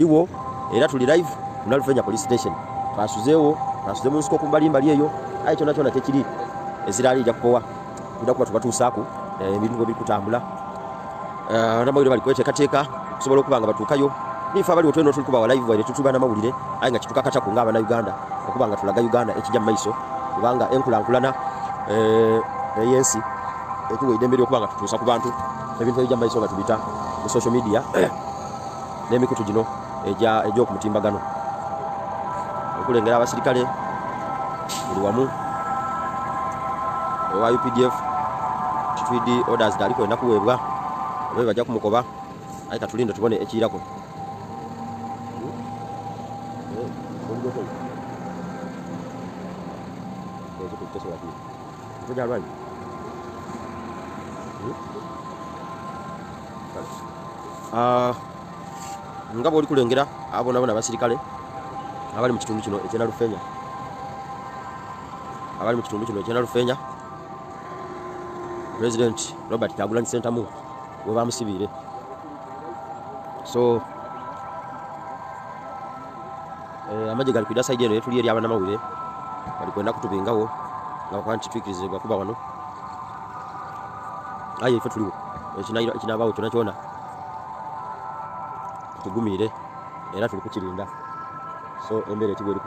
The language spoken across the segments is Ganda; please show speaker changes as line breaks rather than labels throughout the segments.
iwo era tuli live Nalufenya police station. Twasuzeewo mu nsiko kumbali eyo ayi kyona tekiri ezirali ija kupowa kuda kuba tubatuusaako ebintu biri kutambula n'amawulire bali kweteekateeka kusobola okuba nga batuukayo nifa bali otweno tuli kuba wa live wale tutuba n'amawulire ayi nga kitukakatako ng'abaana Uganda okuba nga tulaga Uganda ekijja mu maiso kubanga enkulankulana eyensi etuwa idembere okuba nga tutuusa ku bantu ebintu ebijja mu maiso nga tubita mu social media n'emikutu gino egy'okumutimbagano okulengera abasirikale buli wamu owa UPDF kitwidi orders dali kwenda kuweebwa obe bajja kumukoba ayi katulinde tubone ekiyirako nga bw'oli kulengera abonabona abasirikale abali mu kitundu kino eky'Nalufenya President Robert Kyagulanyi Ssentamu we bamusibiire. So amagye gali kwida side eno etuli eri abanamawulire bali kwenda kutubingawo nga bakuba nti twikirizibwa kuba wano aye ife tuliwo ekinabaawo kyona tugumiire era tuli kukirinda. So embeera etibwe eri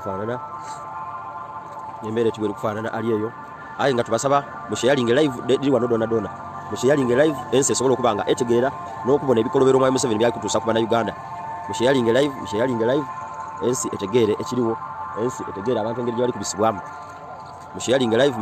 kufaanana ali eyo aye nga tubasaba musharinge live diri wano dona musharinge live ensi esobola okuba nga etegeera n'okubona ebikolobero Mwai Museveni byali kutuusa ku Bannayuganda. Musharinge live ensi etegeere ekiriwo, ensi etegeere abantu engeri gye bali kubisibwamu. Musharinge live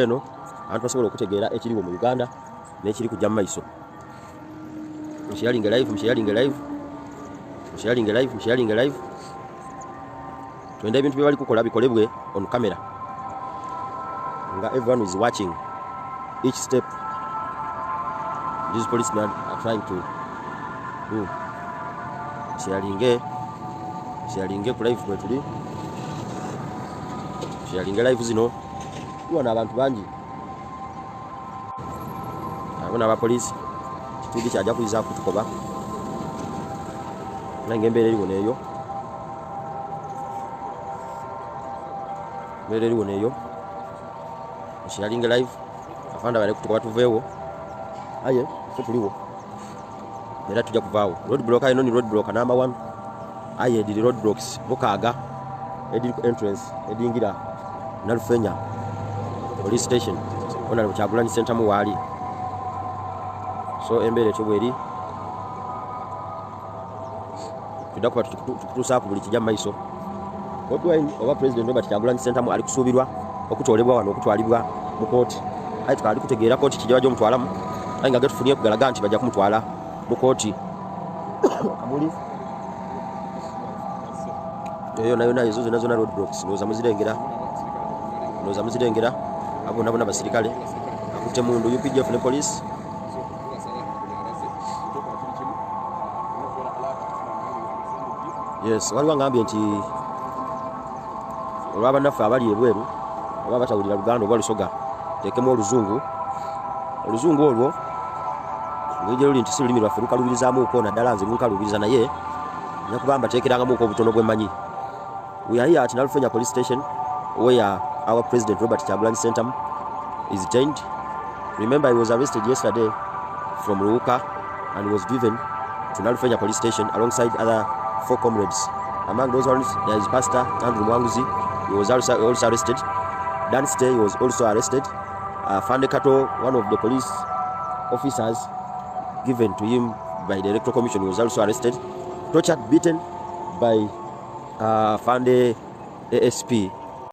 eno abantu basobola okutegeera ekiriwo mu Uganda n'ekiri kujja mu maiso. Musharinge live twende ebintu bye bali kukola bikolebwe on camera nga everyone is watching each step these policemen are trying to do. Musharinge ku live bwe tuli musharinge live zino tuwana abantu bangi abona abapoliisi kitudi kyajja kuyiza kutukoba nange embeera eriwo neeyo musharinge live afanda bali kutukoba tuveewo aye ffe tuliwo era tujja kuvaawo. Roadblock eno ni roadblock number 1 aye ediri roadblocks mukaaga ediri entrance edingira Nalufenya police station ona Kyagulanyi Ssentamu waali. So embeera etyo bweri tudda kuba tukutuusaako buli kijja mu maiso. Bobi Wine oba President Robert Kyagulanyi Ssentamu ali kusuubirwa okutoolebwa wano okutwalibwa mu kooti aye tukali kutegeera kooti kijja bajja omutwalamu aye nga getufunye kugalaga nti bajja kumutwala mu kooti kamuli eyo nayo ezo zona roadblocks ndowooza muzirengera abonabona abasirikale akutte mundu UPDF ne police. Yes, waliwo ngambye nti olw'abannaffe abali ebweru oba batawulira Luganda oba Lusoga teekemu oluzungu olwo ng'ejja luli nti si lulimi lwaffe lukalubirizaamuuko naddala nze lunkalubiriza naye nyakuba mbateekerangamuuko obutono bw'emmanyi. We are here at Nalufenya police station where our President Robert Kyagulanyi Ssentamu is detained. Remember, he was arrested yesterday from Ruuka and was driven to Nalufenya police station alongside other 4 comrades. Among those ones, there is Pastor Andrew Mwanguzi. He was also arrested. Dan Stay was also arrested. Fande Kato, one of the police officers given to him by the Electoral Commission, was also arrested. Tortured, beaten by Fande ASP